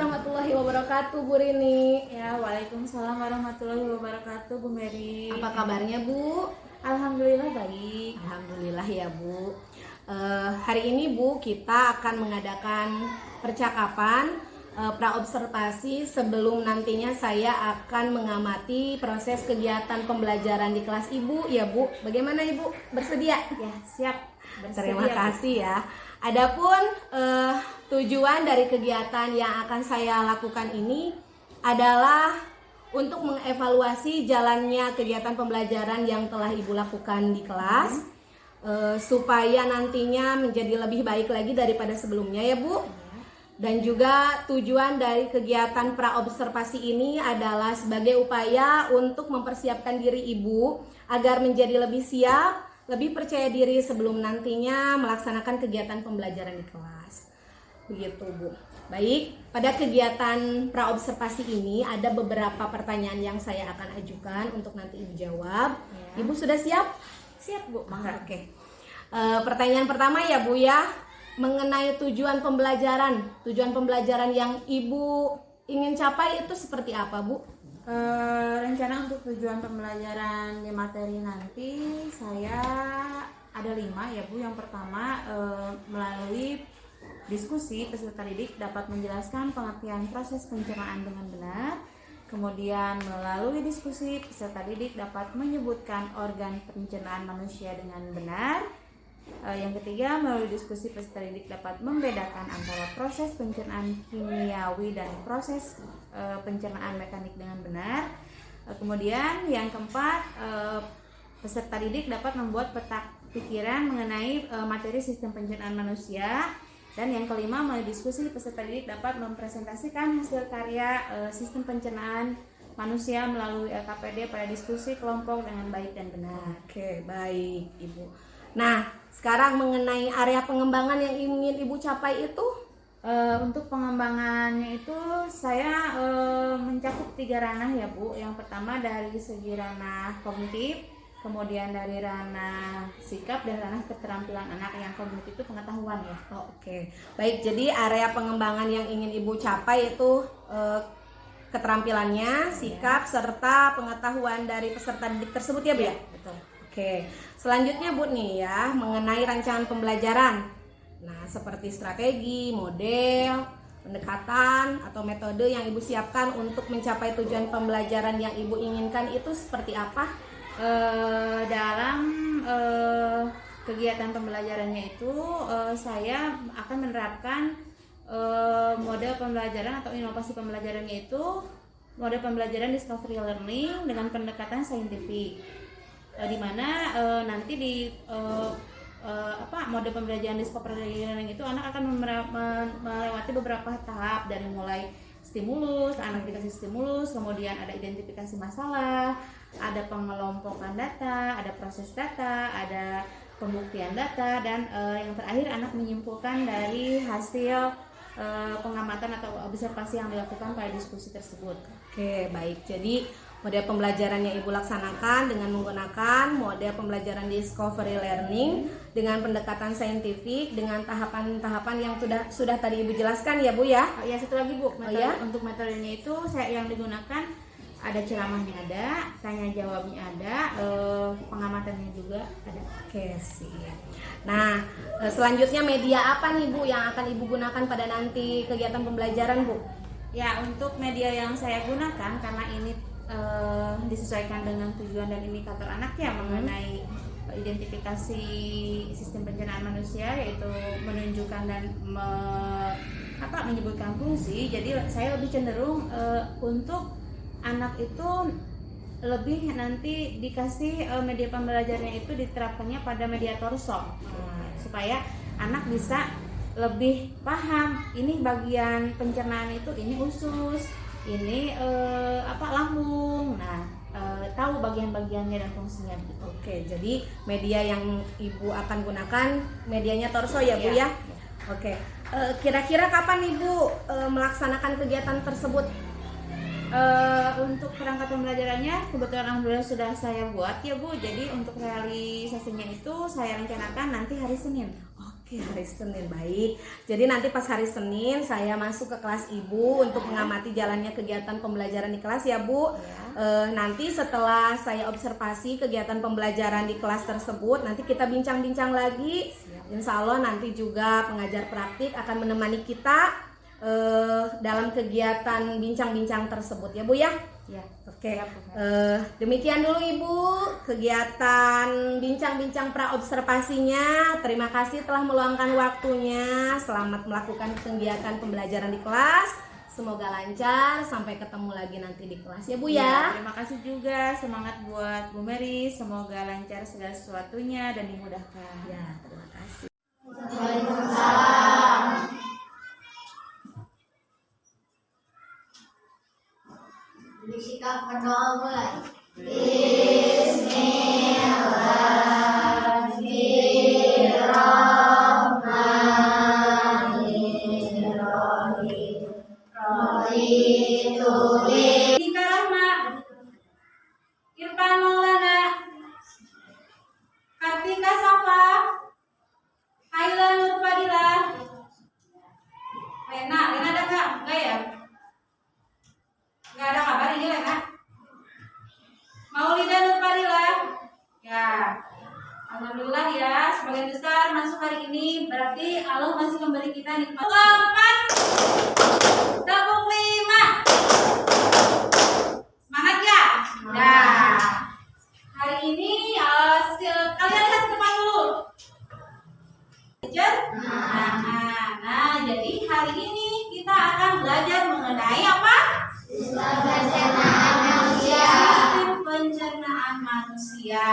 warahmatullahi wabarakatuh, Bu Rini. Ya, waalaikumsalam warahmatullahi wabarakatuh, Bu Mary. Apa kabarnya, Bu? Alhamdulillah baik. Alhamdulillah ya, Bu. Hari ini, Bu, kita akan mengadakan percakapan praobservasi sebelum nantinya saya akan mengamati proses kegiatan pembelajaran di kelas Ibu, ya, Bu. Bagaimana, Ibu? Bersedia? Ya, siap. Terima kasih ya. Adapun tujuan dari kegiatan yang akan saya lakukan ini adalah untuk mengevaluasi jalannya kegiatan pembelajaran yang telah Ibu lakukan di kelas, supaya nantinya menjadi lebih baik lagi daripada sebelumnya ya, Bu. Dan juga tujuan dari kegiatan praobservasi ini adalah sebagai upaya untuk mempersiapkan diri Ibu agar menjadi lebih siap, lebih percaya diri sebelum nantinya melaksanakan kegiatan pembelajaran di kelas. Begitu, Bu. Baik, pada kegiatan praobservasi ini ada beberapa pertanyaan yang saya akan ajukan untuk nanti Ibu jawab. Ya. Ibu sudah siap? Siap, Bu. Mangga. Oke. Pertanyaan pertama ya, Bu ya, mengenai tujuan pembelajaran yang Ibu ingin capai itu seperti apa, Bu? Rencana untuk tujuan pembelajaran di materi nanti saya ada 5 ya, Bu. Yang pertama, melalui diskusi peserta didik dapat menjelaskan pengertian proses pencernaan dengan benar. Kemudian melalui diskusi peserta didik dapat menyebutkan organ pencernaan manusia dengan benar. Yang ketiga, melalui diskusi peserta didik dapat membedakan antara proses pencernaan kimiawi dan proses pencernaan mekanik dengan benar. Kemudian yang keempat, peserta didik dapat membuat peta pikiran mengenai materi sistem pencernaan manusia. Dan yang kelima, melalui diskusi peserta didik dapat mempresentasikan hasil karya sistem pencernaan manusia melalui LKPD pada diskusi kelompok dengan baik dan benar. Oke, baik, Ibu. Nah, sekarang mengenai area pengembangan yang ingin Ibu capai itu? Untuk pengembangannya itu saya mencakup 3 ranah ya, Bu. Yang pertama dari segi ranah kognitif, kemudian dari ranah sikap, dan ranah keterampilan anak. Yang kognitif itu pengetahuan ya. Oke, baik. Jadi area pengembangan yang ingin Ibu capai itu keterampilannya, sikap, serta pengetahuan dari peserta didik tersebut ya, Bu ya? Betul. Oke, selanjutnya, Bu nih ya, mengenai rancangan pembelajaran. Nah, seperti strategi, model, pendekatan, atau metode yang Ibu siapkan untuk mencapai tujuan pembelajaran yang Ibu inginkan itu seperti apa? Dalam kegiatan pembelajarannya itu saya akan menerapkan model pembelajaran atau inovasi pembelajarannya itu model pembelajaran discovery learning dengan pendekatan saintifik, di mana nanti di mode pembelajaran discovery learning itu anak akan melewati beberapa tahap, dari mulai stimulus, anak dikasih stimulus, kemudian ada identifikasi masalah, ada pengelompokan data, ada proses data, ada pembuktian data, dan yang terakhir anak menyimpulkan dari hasil pengamatan atau observasi yang dilakukan pada diskusi tersebut. Oke, baik. Jadi model pembelajaran yang Ibu laksanakan dengan menggunakan model pembelajaran discovery learning dengan pendekatan saintifik, dengan tahapan-tahapan yang sudah tadi Ibu jelaskan ya, Bu ya. Ya, satu lagi, Bu. Ya? Untuk metodenya itu yang digunakan ada ceramahnya, ada tanya jawabnya, ada pengamatannya juga ada. Oke, siap. Nah, selanjutnya media apa nih, Bu, yang akan Ibu gunakan pada nanti kegiatan pembelajaran, Bu? Ya, untuk media yang saya gunakan karena ini disesuaikan dengan tujuan dan indikator anak ya, mengenai identifikasi sistem pencernaan manusia, yaitu menunjukkan dan menyebutkan fungsi. Jadi saya lebih cenderung untuk anak itu lebih nanti dikasih media pembelajarannya itu diterapkannya pada media torso, supaya anak bisa lebih paham ini bagian pencernaan itu, ini usus, ini lambung. Nah, tahu bagian-bagiannya dan fungsinya gitu. Oke, jadi media yang Ibu akan gunakan medianya torso ya, Bu ya? Oke. Kira-kira kapan Ibu melaksanakan kegiatan tersebut? Untuk perangkat pembelajarannya kebetulan alhamdulillah sudah saya buat ya, Bu. Jadi untuk realisasinya itu saya rencanakan nanti hari Senin. Oke. Oke, hari Senin, baik. Jadi nanti pas hari Senin saya masuk ke kelas Ibu untuk mengamati jalannya kegiatan pembelajaran di kelas ya Bu. Nanti setelah saya observasi kegiatan pembelajaran di kelas tersebut, nanti kita bincang-bincang lagi. Insya Allah nanti juga pengajar praktik akan menemani kita dalam kegiatan bincang-bincang tersebut ya Bu ya. Ya. Oke, demikian dulu Ibu kegiatan bincang-bincang praobservasinya. Terima kasih telah meluangkan waktunya. Selamat melakukan kegiatan pembelajaran di kelas. Semoga lancar. Sampai ketemu lagi nanti di kelas ya Bu ya. Terima kasih juga, semangat buat Bu Mary. Semoga lancar segala sesuatunya dan dimudahkan. Ya, terima kasih. Bersikap berdoa mulai. Tika Rahma, Irfan Maulana, Kartika Safa, Haila Nur Fadila, Lena ada nggak? Nggak ya? Nggak ada kabar ini Lena? Maulida Nur Fadila, ya. Alhamdulillah ya, sebagian besar masuk hari ini berarti Allah masih memberi kita nikmat. 4, tepuk 5. Semangat ya? Nah, hari ini kalian lihat ke depan dulu. Nah, jadi hari ini kita akan belajar mengenai apa? Sistem pencernaan manusia. Sistem pencernaan manusia.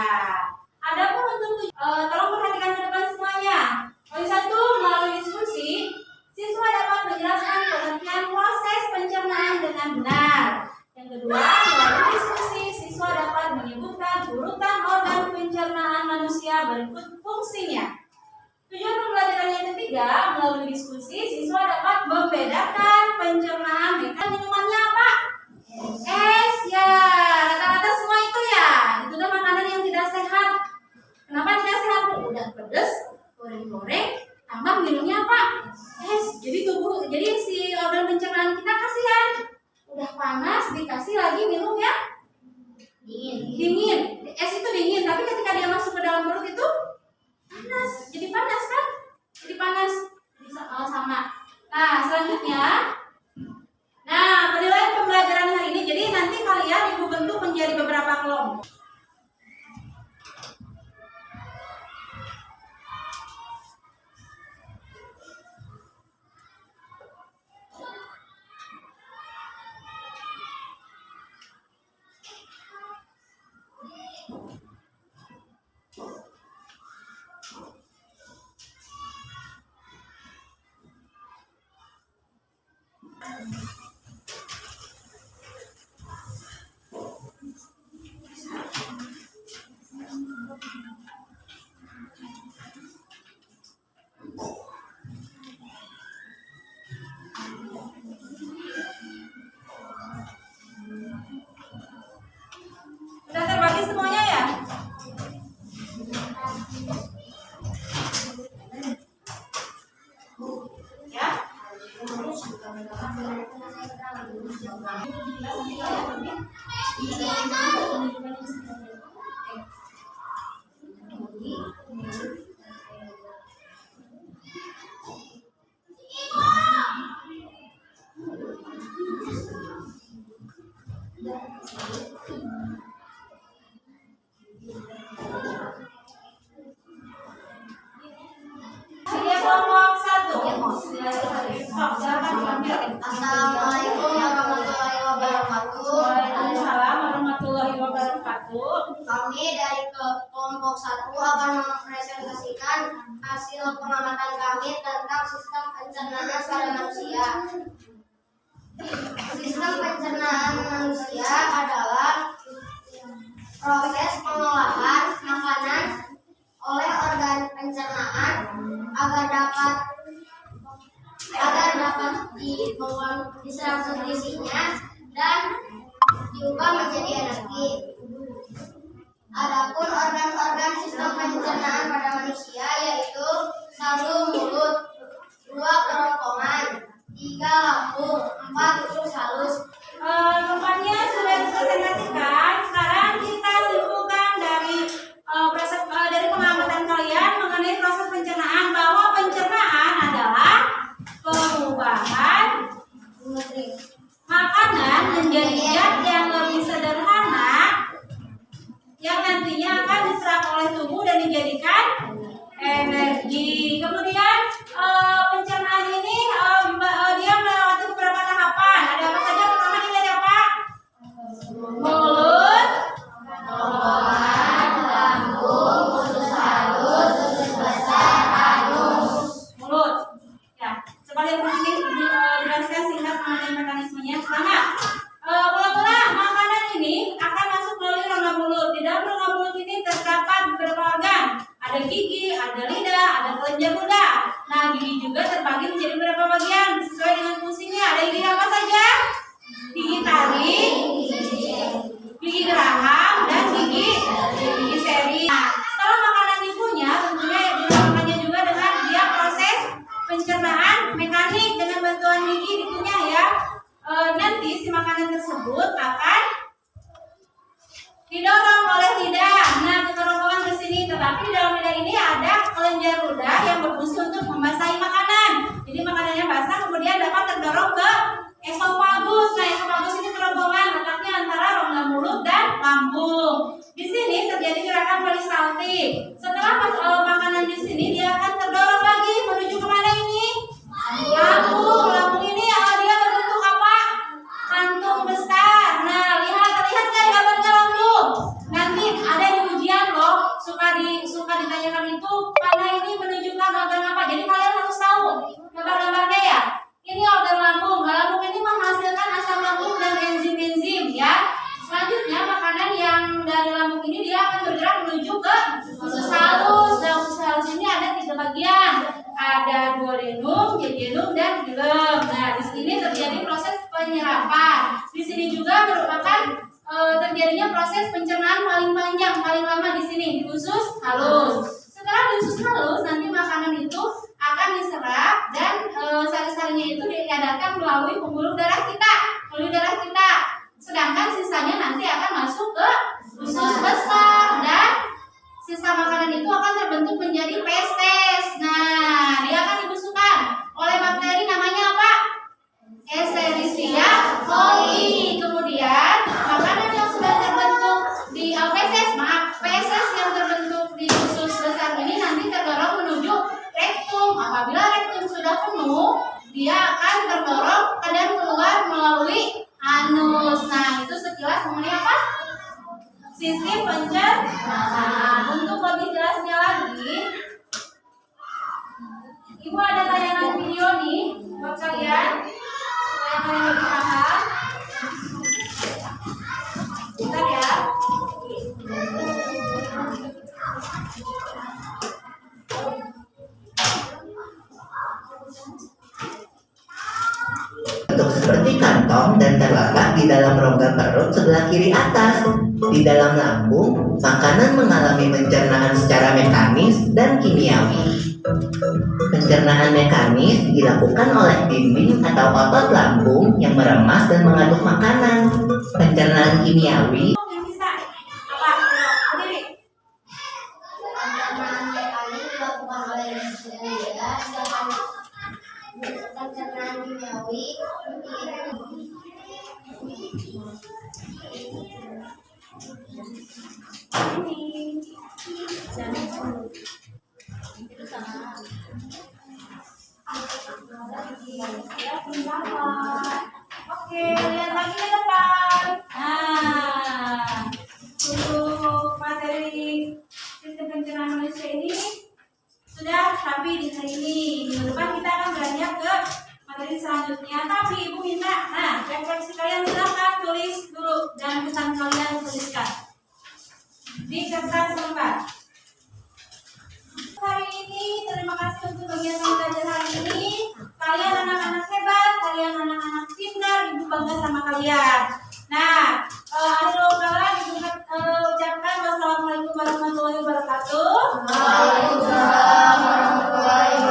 Adapun untuk tolong perhatikan ke depan semuanya. Poin 1, melalui diskusi, siswa dapat menjelaskan pengertian proses pencernaan dengan benar. Yang kedua, melalui diskusi, siswa dapat menyebutkan urutan organ pencernaan manusia berikut fungsinya. Tujuan pembelajaran yang ketiga, melalui diskusi, siswa dapat membedakan pencernaan minumannya apa? Es ya, rata-rata semua itu ya. Itu adalah makanan yang tidak sehat. Kenapa tidak sehat? Udah pedas, goreng-goreng, tambah minumnya apa? Es. Jadi si organ pencernaan kita kasihan. Udah panas dikasih lagi minum ya dingin. Es itu dingin, tapi ketika dia masuk ke dalam perut itu panas. Jadi panas kan? Jadi panas. Jadi sama. Nah, selanjutnya. Nah, penilaian pembelajaran hari ini. Jadi nanti kalian Ibu bentuk menjadi beberapa kelompok. Sudah terbagi semuanya ya? Ya? Dia kelompok 1. Assalamualaikum warahmatullahi wabarakatuh. Waalaikumsalam warahmatullahi wabarakatuh. Kami dari kelompok 1 akan mempresentasikan hasil pengamatan kami tentang sistem pencernaan pada manusia. Sistem pencernaan manusia adalah proses pengolahan makanan oleh organ pencernaan agar dapat diserap nutrisinya dan diubah menjadi energi. Adapun organ-organ sistem pencernaan pada manusia yaitu 1. 1. Mulut. 2. Kerongkongan. 3. Lambung. 4. Usus halus. Rupanya sudah dipresentasikan. Sekarang kita simpulkan dari dari pengamatan kalian mengenai proses pencernaan, bahwa pencernaan adalah pengubahan makanan menjadi zat yang lebih sederhana yang nantinya akan diserap oleh tubuh dan dijadikan energi. Kemudian pencernaan ini dia melewati beberapa tahapan. Ada apa saja? Pertama kita apa? Mulut, kerongkongan, lambung, usus halus, usus besar, anus. Mulut. Ya, coba lihat di sini dijelaskan singkat mengenai mekanismenya. Pertama, mula-mula makanan ini akan masuk melalui rongga mulut. Di dalam rongga mulut ini terdapat beberapa organ. Ada gigi, ada lidah, ada kelenjar ludah. Nah, gigi juga terbagi menjadi beberapa bagian sesuai dengan fungsinya. Ada gigi apa saja? Gigi taring, gigi geraham, dan gigi seri. Nah, setelah makanan dikunyah, tentunya dilakukannya juga dengan dia proses pencernaan mekanik dengan bantuan gigi dikunyah ya. Nanti si makanan tersebut akan didorong oleh lidah. Nah, kerongkongan ke sini, tetapi di dalam lidah ini ada kelenjar ludah yang berfungsi untuk membasahi makanan. Jadi makanannya basah kemudian dapat terdorong ke esofagus. Nah, esofagus ini kerongkongan letaknya antara rongga mulut dan lambung. Di sini terjadi gerakan peristaltik. Setelah makanan di sini dia akan terdorong lagi menuju kemana ini? Lambung. Lambung ini dia berbentuk apa? Kantung besar. Nah, terlihat kan gambarnya lambung? Nanti ada di ujian loh, suka ditanyakan itu karena ini menunjukkan organ apa. Jadi kalian harus tahu gambar-gambarnya ya. Ini organ lambung. Lambung ini menghasilkan asam lambung dan enzim-enzim ya. Selanjutnya makanan yang dari lambung ini dia akan bergerak menuju ke usus halus. Nah, usus halus ini ada 3 bagian. Ada duodenum, jejunum, dan xilem. Nah, di sini terjadi proses penyerapan. Di sini juga merupakan terjadinya proses pencernaan paling panjang, paling lama di sini di usus halus. Setelah di usus halus, nanti makanan itu akan diserap dan sari-sarinya itu diedarkan melalui pembuluh darah kita, Sedangkan sisanya nanti akan masuk ke usus besar dan sisa makanan itu akan terbentuk menjadi feses. Nah, dia akan dibusukkan oleh bakteri namanya apa? Escherichia coli. Kemudian makanan yang sudah terbentuk di feses yang terbentuk di usus besar ini nanti terdorong menuju rektum. Apabila rektum sudah penuh, dia akan terdorong dan keluar melalui anus. Nah, itu sekilas mengenai apa? Sistem pencernaan. Untuk lebih jelasnya lagi, Ibu ada tayangan video nih buat kalian supaya kalian lebih paham. Bentar ya. Bentuk seperti kantong dan terletak di dalam rongga perut sebelah kiri atas. Di dalam lambung, makanan mengalami pencernaan secara mekanis dan kimiawi. Pencernaan mekanis dilakukan oleh dinding atau otot lambung yang meremas dan mengaduk makanan. Pencernaan kimiawi Yang bisa apa? Berdiri. Pencernaan mekanik dilakukan oleh lidah, sedangkan pencernaan kimiawi Oke, lihat lagi ke depan. Nah, untuk materi sistem pencernaan manusia ini sudah sampai di hari ini. Minggu depan kita akan beranjak ke materi selanjutnya. Tapi Ibu minta, refleksi kalian silahkan tulis dulu dan pesan kalian tuliskan di kertas lembar. Hari ini terima kasih untuk kegiatan belajar hari ini. Kalian anak-anak hebat, kalian anak-anak pintar, Ibu bangga sama kalian. Nah, akhir kata Ibu ucapkan wassalamualaikum warahmatullahi wabarakatuh. Waalaikumsalam warahmatullahi wabarakatuh.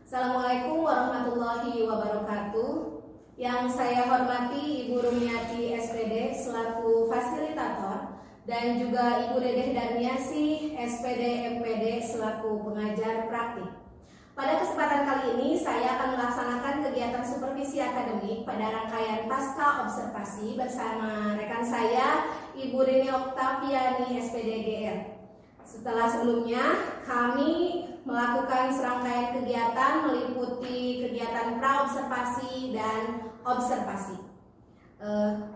Assalamualaikum warahmatullahi wabarakatuh. Yang saya hormati Ibu Rumiati SPD selaku fasilitator dan juga Ibu Dedeh Darmiasi SPD MPD selaku pengajar praktik. Pada kesempatan kali ini saya akan melaksanakan kegiatan supervisi akademik pada rangkaian pasca observasi bersama rekan saya Ibu Rini Oktaviani SPD GR. Setelah sebelumnya kami melakukan serangkaian kegiatan meliputi kegiatan praobservasi dan observasi.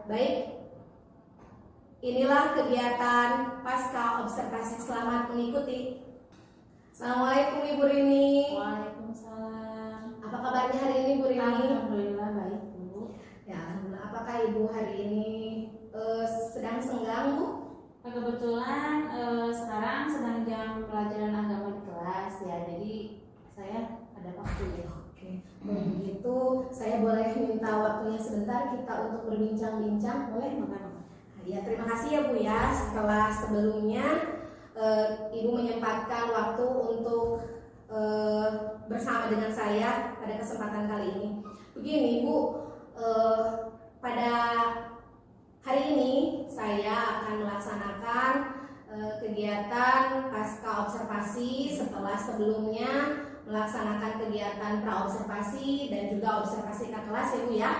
Baik, inilah kegiatan pasca observasi. Selamat mengikuti. Assalamualaikum Ibu Rini. Waalaikumsalam. Apa kabarnya hari ini Bu Rini? Alhamdulillah baik Bu. Ya, alhamdulillah. Apakah Ibu hari ini sedang senggang Bu? Kebetulan sekarang sedang jam pelajaran agama di kelas ya, jadi saya ada waktu ya. Oke, kalau begitu saya boleh minta waktunya sebentar kita untuk berbincang-bincang, boleh? Ya, terima kasih ya Bu ya. Setelah sebelumnya Ibu menyempatkan waktu untuk bersama dengan saya pada kesempatan kali ini. Begini Bu, pada hari ini saya akan melaksanakan kegiatan pasca observasi setelah sebelumnya melaksanakan kegiatan praobservasi dan juga observasi ke kelas ya Bu ya.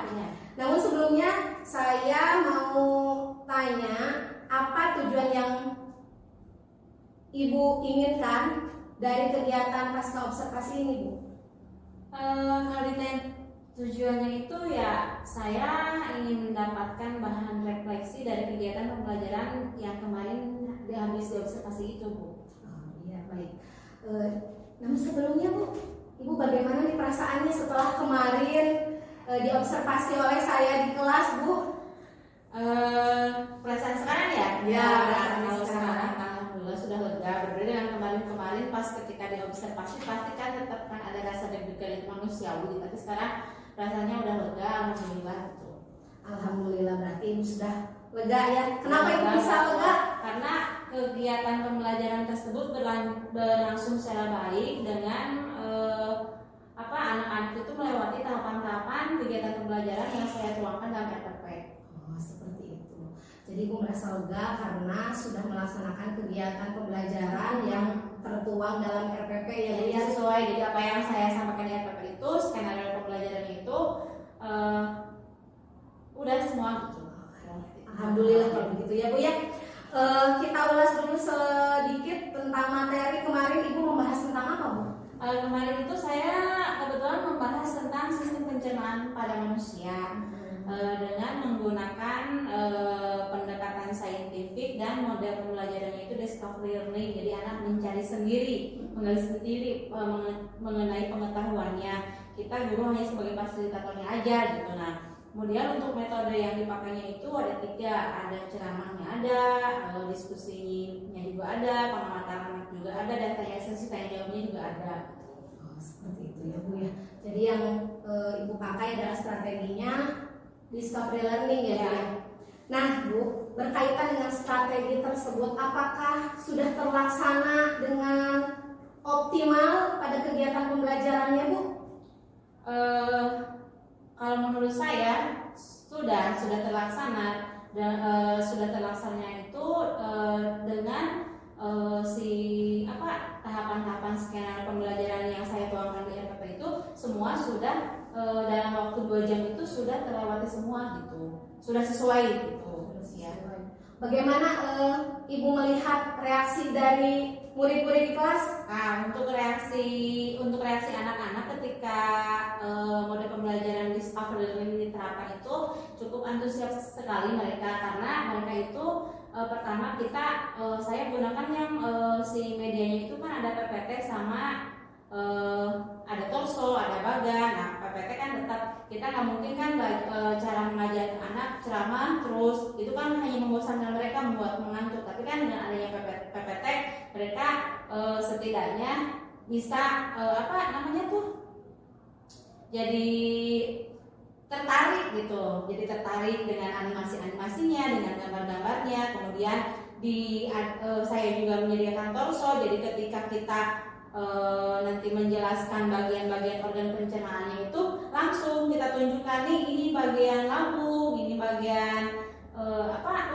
Namun sebelumnya saya mau tanya, apa tujuan yang Ibu inginkan dari kegiatan pasca observasi ini Bu? Kalau ditanya tujuannya itu ya, saya ingin mendapatkan bahan refleksi dari kegiatan pembelajaran yang kemarin habis diobservasi itu Bu. Oh iya, baik. Namun sebelumnya Bu, Ibu bagaimana nih perasaannya setelah kemarin diobservasi oleh saya di kelas Bu? Perasaan sekarang ya? Ya, kalau sekarang. sekarang alhamdulillah sudah lega. Berbeda dengan kemarin pas ketika diobservasi pasti kan tetap kan ada rasa deg-degan itu manusiawi, tapi sekarang rasanya udah lega, alhamdulillah gitu. Alhamdulillah, berarti Ibu sudah lega ya. Kenapa Ibu bisa lega? Karena kegiatan pembelajaran tersebut berlangsung secara baik dengan anak-anak itu melewati tahapan-tahapan kegiatan pembelajaran yang saya tuangkan dalam RPP. Oh, seperti itu. Jadi Ibu merasa lega karena sudah melaksanakan kegiatan pembelajaran yang tertuang dalam RPP ya Bu Jadi ya. sesuai, jadi apa yang saya sampaikan di RPP itu, skenario pembelajaran itu udah semua gitu. Alhamdulillah kalau begitu ya Bu ya. Kita ulas dulu sedikit tentang materi. Kemarin Ibu membahas tentang apa Bu? Kemarin itu saya kebetulan membahas tentang sistem pencernaan pada manusia dengan menggunakan pendekatan saintifik dan model pembelajarannya itu discovery learning. Jadi anak mencari sendiri, menggali sendiri mengenai pengetahuannya. Kita guru hanya sebagai fasilitatornya aja gitu. Nah, kemudian untuk metode yang dipakainya itu ada 3, ada ceramahnya ada, diskusinya juga ada, pengamatan anak juga ada, dan sesi tanya jawabnya juga ada. Oh, seperti itu ya Bu ya. Jadi yang Ibu pakai adalah strateginya discovery learning ya Bu ya. Nah Bu, berkaitan dengan strategi tersebut, apakah sudah terlaksana dengan optimal pada kegiatan pembelajarannya Bu? Kalau menurut saya sudah terlaksana, dan sudah terlaksananya itu dengan tahapan-tahapan skenario pembelajaran yang saya tuangkan di RPP itu semua sudah dalam waktu 2 jam itu sudah terlewati semua gitu, sudah sesuai gitu ya. Bagaimana Ibu melihat reaksi dari murid-murid di kelas? Nah, untuk reaksi anak-anak ketika mode pembelajaran discovery learning diterapkan itu cukup antusias sekali mereka, karena mereka itu pertama saya gunakan yang si medianya itu kan ada PPT sama ada torso, ada bagan. Nah, PPT kan tetap kita nggak mungkin kan cara mengajar anak ceramah terus itu kan hanya membosankan mereka, membuat mengantuk. Tapi kan dengan adanya PPT mereka setidaknya bisa jadi tertarik gitu, jadi tertarik dengan animasinya, dengan gambar-gambarnya, kemudian saya juga menyediakan torso, jadi ketika kita nanti menjelaskan bagian-bagian organ pencernaannya itu langsung kita tunjukkan nih, ini bagian lambung, ini bagian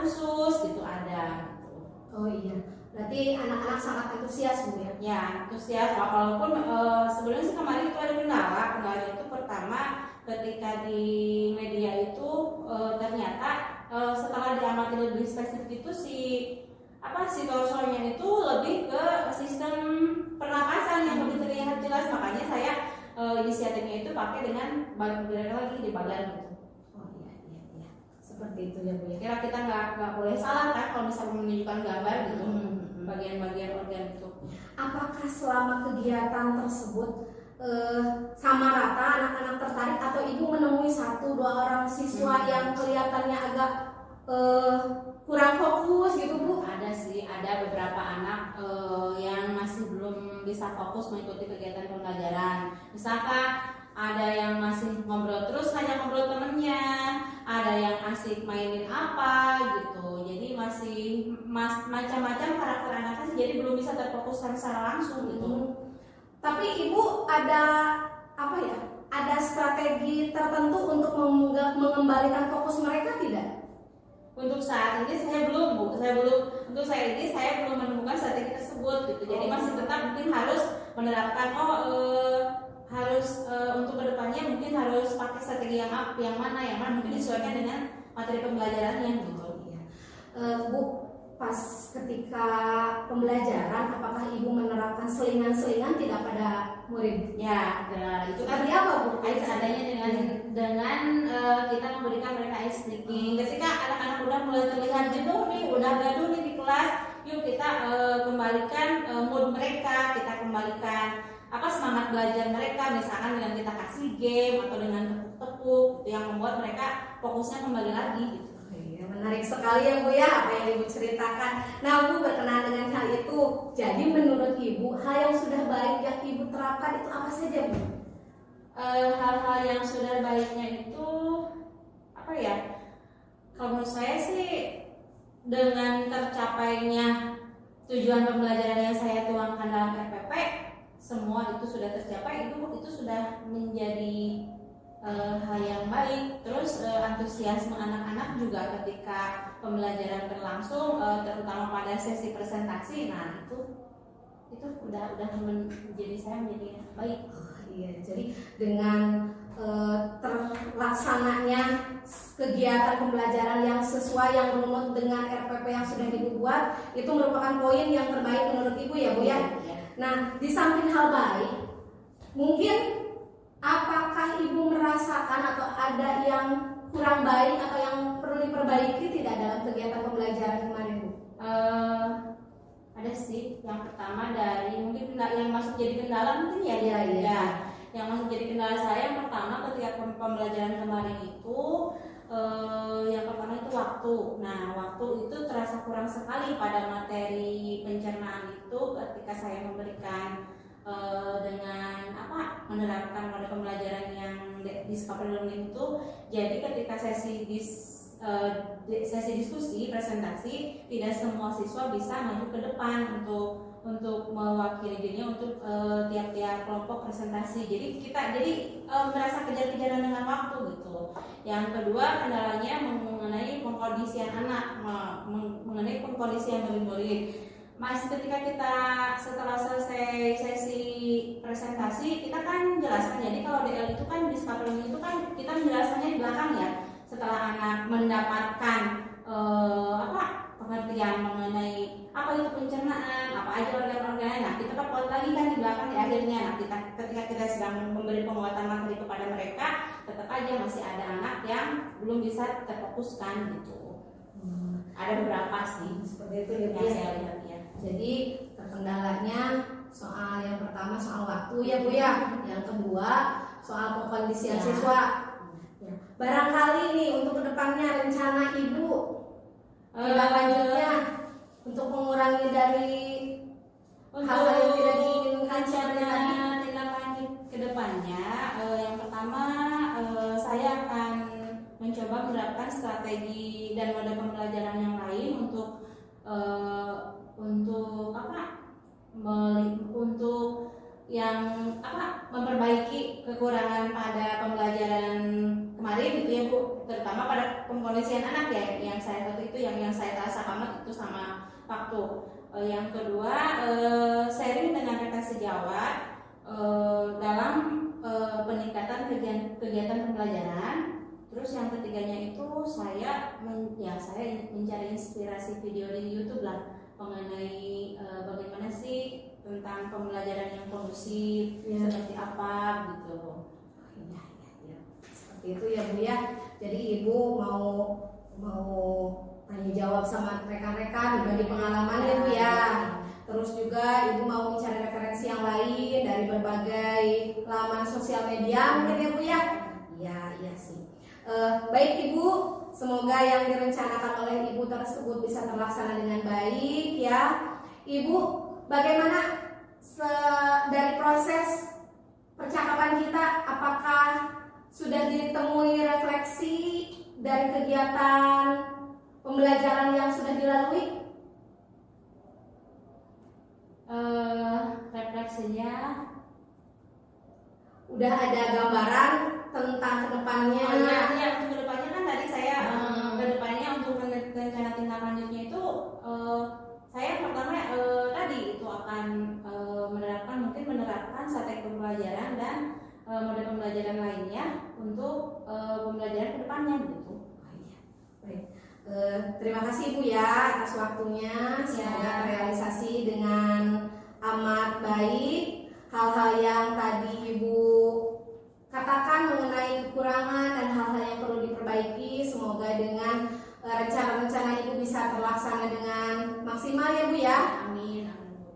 usus gitu ada gitu. Oh iya, berarti anak-anak sangat antusias Bu ya? Ya, antusias, walaupun sebelumnya sih kemarin itu ada kendala itu pertama ketika di media itu ternyata setelah diamati lebih spesifik itu si torsonya itu lebih ke sistem pernapasan yang lebih terlihat jelas, makanya saya inisiatifnya itu pakai dengan balik bergerak lagi di badan gitu. Oh iya, seperti itu ya Bu ya. Kira kita nggak boleh salah kan kalau misalnya menunjukkan gambar gitu, bagian-bagian organ itu. Apakah selama kegiatan tersebut sama rata anak-anak tertarik atau Ibu menemui 1-2 orang siswa yang kelihatannya agak kurang fokus gitu Bu? Ada beberapa anak yang masih belum bisa fokus mengikuti kegiatan pembelajaran. Misalkan ada yang masih ngobrol terus hanya ngobrol temennya, ada yang asik mainin apa gitu. Jadi masih macam-macam karakter anaknya sih, jadi belum bisa terfokuskan secara langsung gitu. Tapi Ibu ada ada strategi tertentu untuk mengembalikan fokus mereka tidak? Untuk saat ini saya belum menemukan strategi tersebut gitu. Jadi masih tetap mungkin harus menerapkan untuk kedepannya mungkin harus pakai strategi yang mana mungkin disesuaikan dengan materi pembelajarannya gitu. Bu, pas ketika pembelajaran apakah Ibu menerapkan selingan-selingan tidak pada murid? Ya, itu kan Seperti apa Bu? adanya dengan kita memberikan mereka ice breaking. Ketika anak-anak udah mulai terlihat jenuh nih, udah gaduh nih di kelas, yuk kita kembalikan mood mereka, kita kembalikan semangat belajar mereka, misalkan dengan kita kasih game atau dengan tepuk-tepuk yang membuat mereka fokusnya kembali lagi gitu. Iya, menarik sekali ya Bu ya apa yang Ibu ceritakan. Nah Bu, berkenaan dengan hal itu, jadi menurut Ibu hal yang sudah baik yang Ibu terapkan itu apa saja Bu? Hal-hal yang sudah baiknya itu kalau menurut saya sih dengan tercapainya tujuan pembelajaran yang saya tuangkan dalam RPP, semua itu sudah tercapai, itu sudah menjadi hal yang baik. Terus antusiasme anak-anak juga ketika pembelajaran berlangsung, terutama pada sesi presentasi, nah itu udah menjadi saya menjadi baik. Iya, jadi dengan terlaksananya kegiatan pembelajaran yang sesuai yang runut dengan RPP yang sudah dibuat itu merupakan poin yang terbaik menurut Ibu ya Bu ya. Nah, di samping hal baik, mungkin apakah Ibu merasakan atau ada yang kurang baik atau yang perlu diperbaiki tidak dalam kegiatan pembelajaran kemarin Bu? Ada sih. Yang pertama dari mungkin yang masuk jadi kendala mungkin ya. Yang masuk jadi kendala saya yang pertama ketika pembelajaran kemarin itu yang pertama itu waktu. Nah, waktu itu terasa kurang sekali pada materi pencernaan itu ketika saya memberikan dengan menerapkan pada pembelajaran yang discovery learning itu. Jadi ketika sesi diskusi presentasi, tidak semua siswa bisa maju ke depan untuk mewakili dirinya untuk tiap-tiap kelompok presentasi. Jadi kita merasa kejar-kejaran dengan waktu gitu. Yang kedua kendalanya mengenai pengkondisian anak, mengenai pengkondisian murid-murid. Masih ketika kita setelah selesai sesi presentasi kita kan jelaskan. Jadi kalau DL itu kan discovery itu kan kita menjelaskannya di belakang ya. Setelah anak mendapatkan pengertian mengenai apa itu pencernaan, apa aja organ-organnya, nah kita perkuat lagi kan di belakang di akhirnya. Nah, ketika kita sedang memberi penguatan materi kepada mereka, tetap aja masih ada anak yang belum bisa terfokuskan gitu. Ada beberapa sih Seperti itu ya Bu yang ya. saya lihat ya. Jadi terkendalanya soal yang pertama soal waktu ya Bu ya, yang kedua soal pengkondisian Ya. siswa. Ya. Barangkali nih untuk kedepannya rencana Ibu tindak lanjutnya untuk mengurangi dari hal-hal yang tidak diinginkan seperti tadi. Tindak lanjut ke depannya, yang pertama saya akan mencoba menerapkan strategi dan mode pembelajaran yang lain untuk untuk untuk yang memperbaiki kekurangan pada pembelajaran kemarin gitu ya Bu, terutama pada pengkondisian anak ya, yang saya satu itu yang saya rasa banget itu sama waktu. Yang kedua sharing dengan rekan sejawat dalam peningkatan kegiatan pembelajaran. Terus yang ketiganya itu saya mencari inspirasi video di YouTube lah mengenai bagaimana sih tentang pembelajaran yang kondusif, seperti apa gitu. Ya. Seperti itu ya Bu ya. Jadi Ibu mau tanya jawab sama rekan-rekan berbagi pengalaman ya Bu ya. Terus juga Ibu mau mencari referensi yang lain dari berbagai laman sosial media mungkin ya Bu ya. Iya sih. Baik Ibu, semoga yang direncanakan oleh Ibu tersebut bisa terlaksana dengan baik ya. Ibu, bagaimana dari proses percakapan kita, apakah sudah ditemui refleksi dari kegiatan pembelajaran yang sudah dilalui? Refleksinya Udah ada gambaran tentang kedepannya? ya untuk kedepannya kan tadi saya kedepannya untuk rencana tindak lanjutnya itu saya pertama tadi itu akan menerapkan strategi pembelajaran dan model pembelajaran lainnya untuk pembelajaran kedepannya gitu. Baik. Terima kasih Bu ya atas waktunya. Semoga terrealisasi dengan amat baik hal-hal yang tadi Ibu katakan mengenai kekurangan dan hal-hal yang perlu diperbaiki. Semoga dengan rencana-rencana Ibu bisa terlaksana dengan maksimal ya Bu ya. Amin.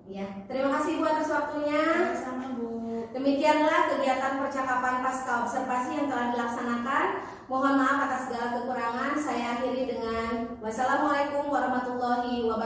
Ya, terima kasih Bu atas waktunya. Sama Bu. Demikianlah kegiatan percakapan pasca observasi yang telah dilaksanakan. Mohon maaf atas segala kekurangan. Saya akhiri dengan wassalamualaikum warahmatullahi wabarakatuh.